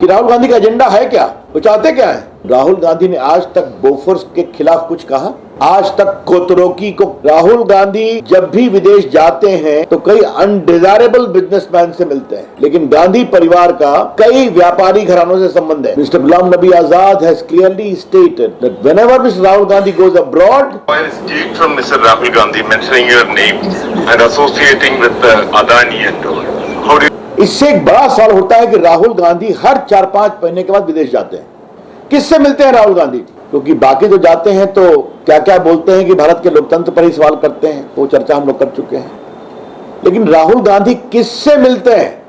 राहुल गांधी का एजेंडा है क्या, वो चाहते क्या है। राहुल गांधी ने आज तक बोफोर्स के खिलाफ कुछ कहा, आज तक कोतरोकी को। राहुल गांधी जब भी विदेश जाते हैं तो कई अनडिजायरेबल बिजनेसमैन से मिलते हैं, लेकिन गांधी परिवार का कई व्यापारी घरानों से संबंध है। Mister Ghulam Nabi Azad has clearly stated that whenever mister Rahul Gandhi goes abroad, while speaking from Mr. Rahul Gandhi mentioning your name and associating with Adani and all, how do you... इससे एक बड़ा सवाल होता है कि राहुल गांधी हर 4-5 महीने के बाद विदेश जाते हैं। किससे मिलते हैं राहुल गांधी? क्योंकि बाकी तो जाते हैं तो क्या क्या बोलते हैं कि भारत के लोकतंत्र पर ही सवाल करते हैं, वो चर्चा हम लोग कर चुके हैं। लेकिन राहुल गांधी किससे मिलते हैं,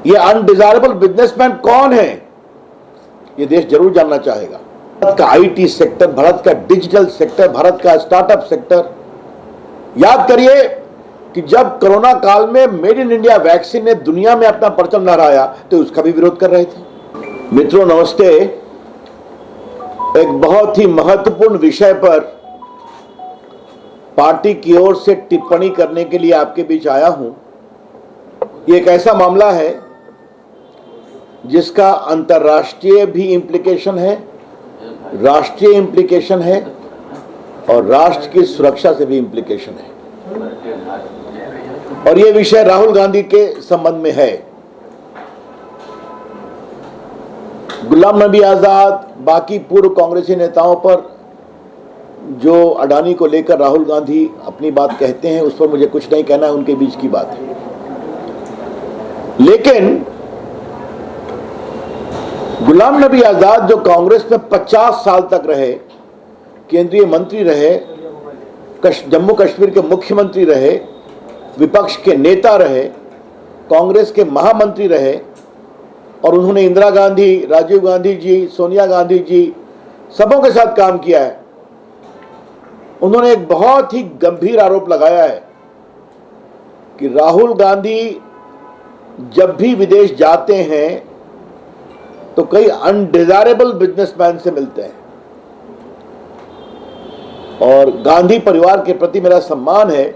ये अनडिजायरेबल बिजनेसमैन कौन है, ये देश जरूर जानना चाहेगा। भारत का आईटी सेक्टर, भारत का डिजिटल सेक्टर, भारत का स्टार्टअप सेक्टर। याद करिए कि जब कोरोना काल में मेड इन इंडिया वैक्सीन ने दुनिया में अपना परचम लहराया तो उसका भी विरोध कर रहे थे। मित्रों नमस्ते, एक बहुत ही महत्वपूर्ण विषय पर पार्टी की ओर से टिप्पणी करने के लिए आपके बीच आया हूं। ये एक ऐसा मामला है जिसका अंतर्राष्ट्रीय भी इंप्लीकेशन है, राष्ट्रीय इंप्लीकेशन है और राष्ट्र की सुरक्षा से भी इंप्लीकेशन है। और यह विषय राहुल गांधी के संबंध में है। गुलाम नबी आजाद, बाकी पूर्व कांग्रेसी नेताओं पर जो अडानी को लेकर राहुल गांधी अपनी बात कहते हैं, उस पर मुझे कुछ नहीं कहना है, उनके बीच की बात है। लेकिन गुलाम नबी आजाद जो कांग्रेस में 50 साल तक रहे, केंद्रीय मंत्री रहे, जम्मू कश्मीर के मुख्यमंत्री रहे, विपक्ष के नेता रहे, कांग्रेस के महामंत्री रहे और उन्होंने इंदिरा गांधी, राजीव गांधी जी, सोनिया गांधी जी सबों के साथ काम किया है। उन्होंने एक बहुत ही गंभीर आरोप लगाया है कि राहुल गांधी जब भी विदेश जाते हैं तो कई अनडिजायरेबल बिजनेसमैन से मिलते हैं। और गांधी परिवार के प्रति मेरा सम्मान है,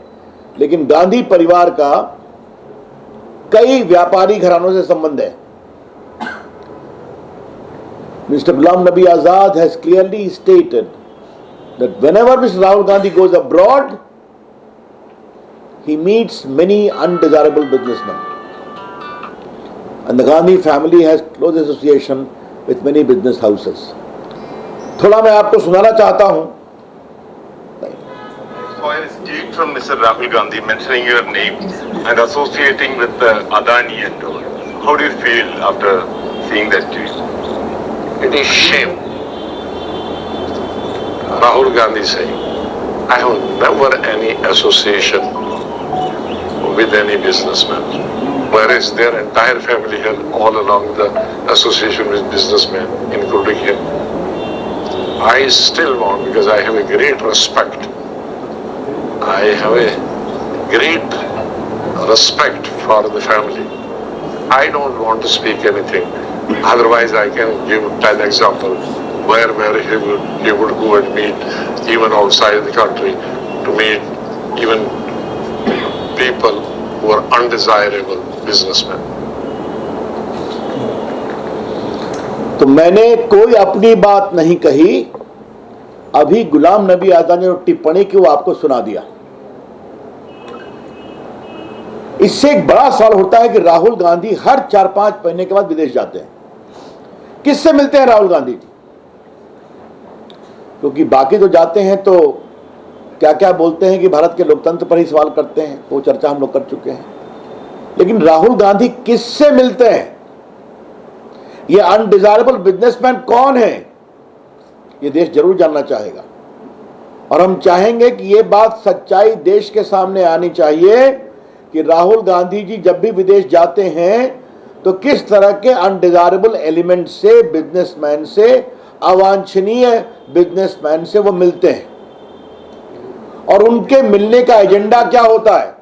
लेकिन गांधी परिवार का कई व्यापारी घरानों से संबंध है। Mr. Ghulam Nabi Azad has clearly stated that whenever Mr. Rahul Gandhi goes abroad, he meets many undesirable businessmen. And the Gandhi family has close association with many business houses. थोड़ा मैं आपको सुनाना चाहता हूं। While speaking from Mr. Rahul Gandhi mentioning your name and associating with Adani and all, how do you feel after seeing that tweet? It is shame. Rahul Gandhi saying, I have never any association with any businessman. Whereas their entire family had all along the association with businessmen, including him. I still want, because I have a great respect. I have a great respect for the family. I don't want to speak anything. Otherwise, I can give 10 examples where he would go and meet even outside the country to meet even people who are undesirable businessmen. तो मैंने कोई अपनी बात नहीं कही। अभी गुलाम नबी आजाद ने जो टिप्पणी की वो आपको सुना दिया। इससे एक बड़ा सवाल होता है कि राहुल गांधी हर 4-5 महीने के बाद विदेश जाते हैं। किससे मिलते हैं राहुल गांधी? क्योंकि बाकी तो जाते हैं तो क्या क्या बोलते हैं कि भारत के लोकतंत्र पर ही सवाल करते हैं, वो चर्चा हम लोग कर चुके हैं। लेकिन राहुल गांधी किससे मिलते हैं, ये अनडिजायरेबल बिजनेसमैन कौन है, ये देश जरूर जानना चाहेगा। और हम चाहेंगे कि ये बात सच्चाई देश के सामने आनी चाहिए कि राहुल गांधी जी जब भी विदेश जाते हैं तो किस तरह के अनडिजायरेबल एलिमेंट से, बिजनेसमैन से, अवांछनीय बिजनेसमैन से वो मिलते हैं और उनके मिलने का एजेंडा क्या होता है।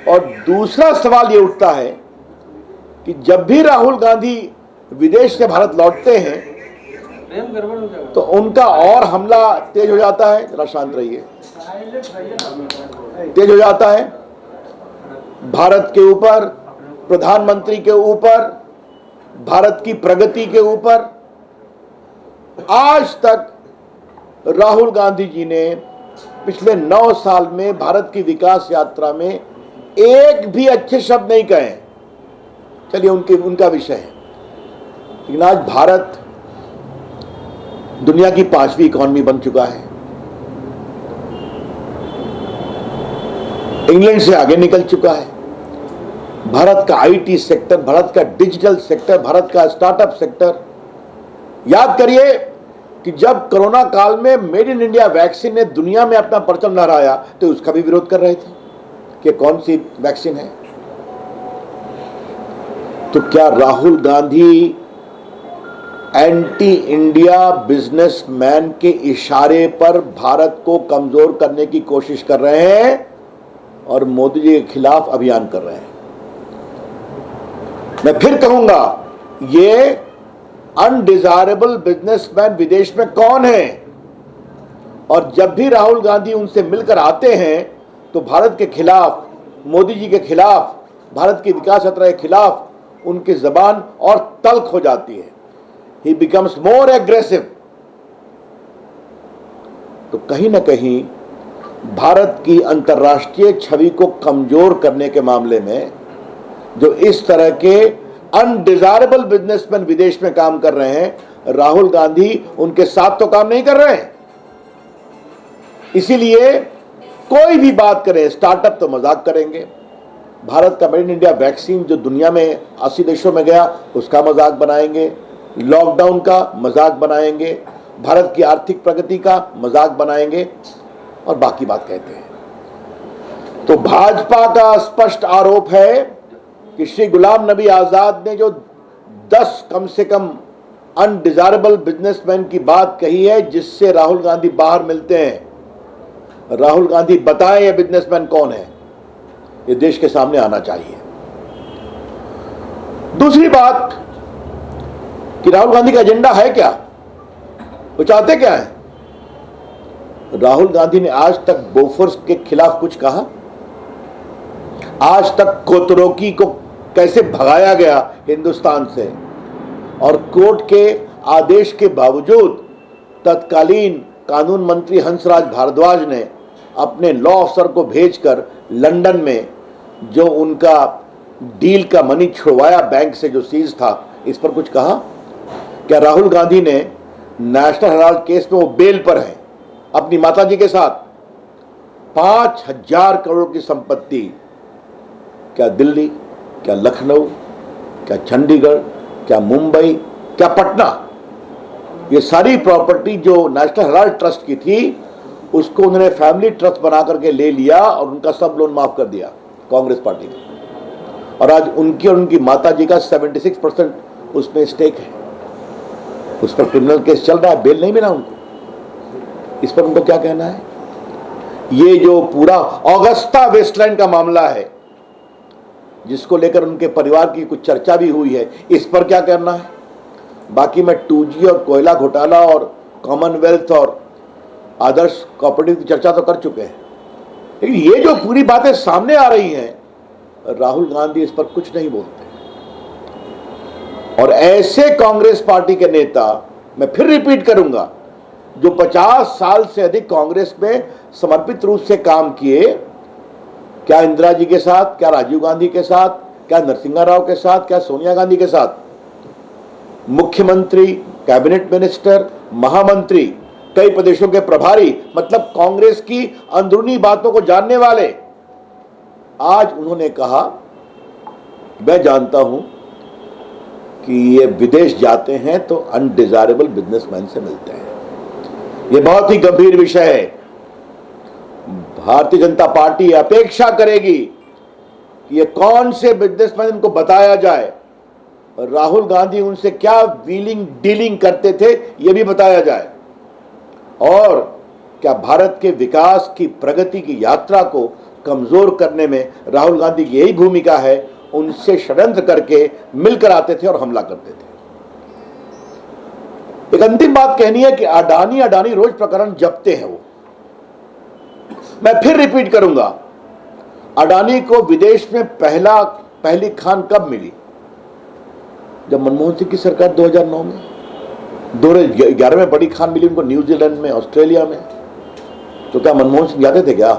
और दूसरा सवाल ये उठता है कि जब भी राहुल गांधी विदेश से भारत लौटते हैं तो उनका और हमला तेज हो जाता है। जरा शांत रहिए। तेज हो जाता है भारत के ऊपर, प्रधानमंत्री के ऊपर, भारत की प्रगति के ऊपर आज तक राहुल गांधी जी ने पिछले 9 साल में भारत की विकास यात्रा में एक भी अच्छे शब्द नहीं कहे। चलिए उनका विषय है, लेकिन आज भारत दुनिया की 5वीं इकॉनमी बन चुका है, इंग्लैंड से आगे निकल चुका है। भारत का आईटी सेक्टर, भारत का डिजिटल सेक्टर, भारत का स्टार्टअप सेक्टर, याद करिए कि जब कोरोना काल में मेड इन इंडिया वैक्सीन ने दुनिया में अपना परचम लहराया तो उसका भी विरोध कर रहे थे कि कौन सी वैक्सीन है। तो क्या Rahul Gandhi anti India businessman के इशारे पर भारत को कमजोर करने की कोशिश कर रहे हैं और मोदी जी के खिलाफ अभियान कर रहे हैं? मैं फिर कहूंगा, ये अनडिजायरेबल बिजनेसमैन विदेश में कौन है? और जब भी राहुल गांधी उनसे मिलकर आते हैं तो भारत के खिलाफ, मोदी जी के खिलाफ, भारत की विकास यात्रा के खिलाफ उनकी जबान और तल्ख हो जाती है। ही बिकम्स मोर एग्रेसिव। तो कहीं ना कहीं भारत की अंतर्राष्ट्रीय छवि को कमजोर करने के मामले में जो इस तरह के अनडिजायरेबल बिजनेसमैन विदेश में काम कर रहे हैं, राहुल गांधी उनके साथ तो काम नहीं कर रहे हैं। इसीलिए कोई भी बात करें, स्टार्टअप तो मजाक करेंगे, भारत का मेड इन इंडिया वैक्सीन जो दुनिया में 80 देशों में गया उसका मजाक बनाएंगे, लॉकडाउन का मजाक बनाएंगे, भारत की आर्थिक प्रगति का मजाक बनाएंगे और बाकी बात कहते हैं। तो भाजपा का स्पष्ट आरोप है कि श्री गुलाम नबी आजाद ने जो 10 कम से कम अनडिजायरेबल बिजनेसमैन की बात कही है जिससे राहुल गांधी बाहर मिलते हैं, राहुल गांधी बताएं ये बिजनेसमैन कौन है, ये देश के सामने आना चाहिए। दूसरी बात कि राहुल गांधी का एजेंडा है क्या, वो चाहते क्या है? राहुल गांधी ने आज तक बोफोर्स के खिलाफ कुछ कहा? आज तक कोतरोकी को कैसे भगाया गया हिंदुस्तान से, और कोर्ट के आदेश के बावजूद तत्कालीन कानून मंत्री हंसराज भारद्वाज ने अपने लॉ अफसर को भेजकर लंदन में जो उनका डील का मनी छुड़वाया बैंक से जो सीज था, इस पर कुछ कहा? क्या राहुल गांधी ने नेशनल हेराल्ड केस में वो बेल पर हैं अपनी माताजी के साथ 5,000 करोड़ की संपत्ति, क्या दिल्ली, क्या लखनऊ, क्या चंडीगढ़, क्या मुंबई, क्या पटना, ये सारी प्रॉपर्टी जो नेशनल हेराल्ड ट्रस्ट की थी उसको उन्होंने फैमिली ट्रस्ट बना करके ले लिया और उनका सब लोन माफ कर दिया कांग्रेस पार्टी का। और आज उनकी और उनकी माताजी का 76% उसमें स्टेक है। उस पर क्रिमिनल केस चल रहा है, बेल नहीं मिला उनको। इस पर उनको क्या कहना है? ये जो पूरा ऑगस्टा वेस्टलैंड का मामला है जिसको लेकर उनके परिवार की कुछ चर्चा भी हुई है, इस पर क्या करना है? बाकी मैं 2G और कोयला घोटाला और कॉमनवेल्थ और आदर्श कोऑपरेटिव की चर्चा तो कर चुके हैं, लेकिन ये जो पूरी बातें सामने आ रही हैं, राहुल गांधी इस पर कुछ नहीं बोलते। और ऐसे कांग्रेस पार्टी के नेता, मैं फिर रिपीट करूंगा, जो 50 साल से अधिक कांग्रेस में समर्पित रूप से काम किए, क्या इंदिरा जी के साथ, क्या राजीव गांधी के साथ, क्या नरसिंहा राव के साथ, क्या सोनिया गांधी के साथ, मुख्यमंत्री, कैबिनेट मिनिस्टर, महामंत्री, कई प्रदेशों के प्रभारी, मतलब कांग्रेस की अंदरूनी बातों को जानने वाले, आज उन्होंने कहा मैं जानता हूं कि ये विदेश जाते हैं तो अनडिजायरेबल बिजनेसमैन से मिलते हैं। ये बहुत ही गंभीर विषय है। भारतीय जनता पार्टी अपेक्षा करेगी कि ये कौन से बिजनेसमैन इनको बताया जाए, राहुल गांधी उनसे क्या व्हीलिंग डीलिंग करते थे ये भी बताया जाए, और क्या भारत के विकास की, प्रगति की यात्रा को कमजोर करने में राहुल गांधी की यही भूमिका है। उनसे षड्यंत्र करके मिलकर आते थे और हमला करते थे। एक अंतिम बात कहनी है कि अडानी रोज प्रकरण जपते हैं वो। मैं फिर रिपीट करूंगा, अडानी को विदेश में पहला पहली खान कब मिली? जब मनमोहन सिंह की सरकार 2009 में, 2011 में बड़ी खान मिली उनको न्यूजीलैंड में, ऑस्ट्रेलिया में। तो क्या मनमोहन सिंह जाते थे क्या?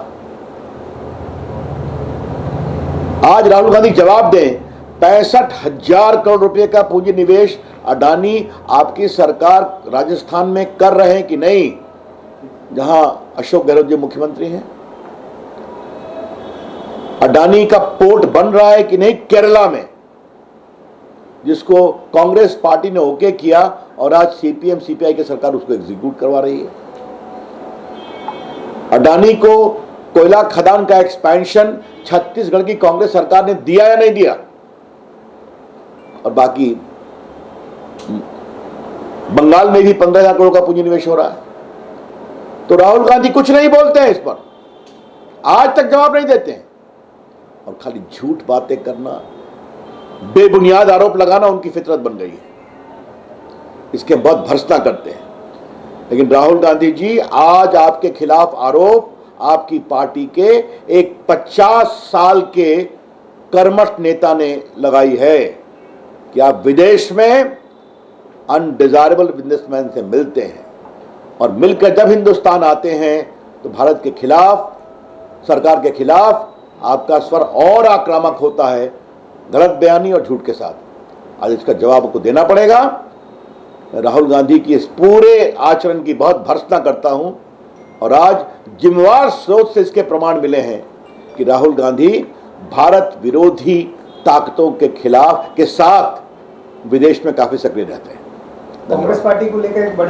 आज राहुल गांधी जवाब दें, 65,000 करोड़ रुपए का पूंजी निवेश अडानी आपकी सरकार राजस्थान में कर रहे हैं कि नहीं, जहां अशोक गहलोत जी मुख्यमंत्री हैं? अडानी का पोर्ट बन रहा है कि नहीं केरला में, जिसको कांग्रेस पार्टी ने ओके किया और आज सीपीएम सीपीआई की सरकार उसको एग्जीक्यूट करवा रही है। अडानी को कोयला खदान का एक्सपेंशन छत्तीसगढ़ की कांग्रेस सरकार ने दिया या नहीं दिया? और बाकी बंगाल में भी 15,000 करोड़ का पूंजी निवेश हो रहा है। तो राहुल गांधी कुछ नहीं बोलते हैं इस पर, आज तक जवाब नहीं देते हैं, और खाली झूठ बातें करना, बेबुनियाद आरोप लगाना उनकी फितरत बन गई है। इसके बहुत भर्त्सना करते हैं। लेकिन राहुल गांधी जी, आज आपके खिलाफ आरोप आपकी पार्टी के एक 50 साल के कर्मठ नेता ने लगाई है कि आप विदेश में अनडिजायरेबल बिजनेसमैन से मिलते हैं, और मिलकर जब हिंदुस्तान आते हैं तो भारत के खिलाफ, सरकार के खिलाफ आपका स्वर और आक्रामक होता है, गलत बयानी और झूठ के साथ। आज इसका जवाब आपको देना पड़ेगा। राहुल गांधी की इस पूरे आचरण की बहुत भर्त्सना करता हूं, और आज जिम्मेवार स्रोत से इसके प्रमाण मिले हैं कि राहुल गांधी भारत विरोधी ताकतों के साथ विदेश में काफी सक्रिय रहते हैं। कांग्रेस पार्टी को लेकर एक बड़ी